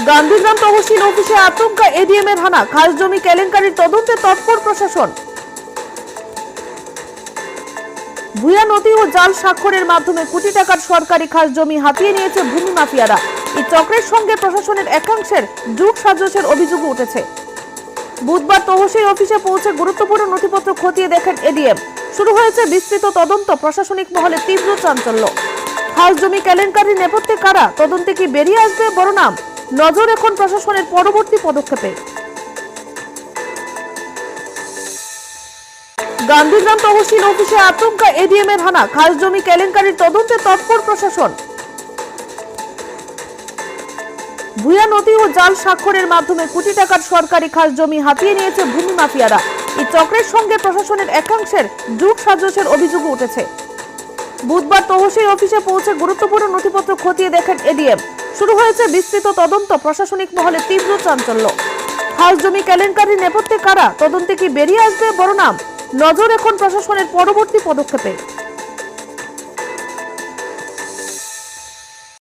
গান্ধীগ্রাম তহসিল অফিসে আচমকা এডিএম এর হানা, খাস জমি কেলেঙ্কারির তদন্তে তৎপর প্রশাসন। ভুয়া নথি ও জাল স্বাক্ষরের মাধ্যমে কোটি টাকার সরকারি খাস জমি হাতিয়ে নিয়েছে ভূমি মাফিয়ারা। এই চক্রের সঙ্গে প্রশাসনের একাংশের যোগ সাজসের অভিযোগ উঠেছে। বুধবার তহসিল অফিসে পৌঁছে গুরুত্বপূর্ণ নথিপত্র খতিয়ে দেখেন এডিএম। শুরু হয়েছে বিস্তৃত তদন্ত, প্রশাসনিক মহলে তীব্র চাঞ্চল্য। খাস জমি কেলেঙ্কারির নেপথ্যে কারা, তদন্তে কি বেরিয়ে আসবে বড় নাম? নজর এখন প্রশাসনের পরবর্তী পদক্ষেপে। গান্ধীগ্রাম তহসিল অফিসে আচমকা এডিএম এর হানা, খাস জমি কেলেঙ্কারির তদন্তে তৎপর প্রশাসন। ভুয়া নথি ও জাল স্বাক্ষরের মাধ্যমে কোটি টাকার সরকারি খাস জমি হাতিয়ে নিয়েছে ভূমি মাফিয়ারা। এই চক্রের সঙ্গে প্রশাসনের একাংশের যোগ সাজসের অভিযোগ উঠেছে। বুধবার তহসিল অফিসে পৌঁছে গুরুত্বপূর্ণ নথিপত্র খতিয়ে দেখেন এডিএম। শুরু হয়েছে বিস্তৃত তদন্ত, প্রশাসনিক মহলে তীব্র চাঞ্চল্য। খাস জমি কেলেঙ্কারির নেপথ্যে কারা, তদন্তে কি বেরিয়ে আসবে বড় নাম? নজর এখন প্রশাসনের পরবর্তী পদক্ষেপে।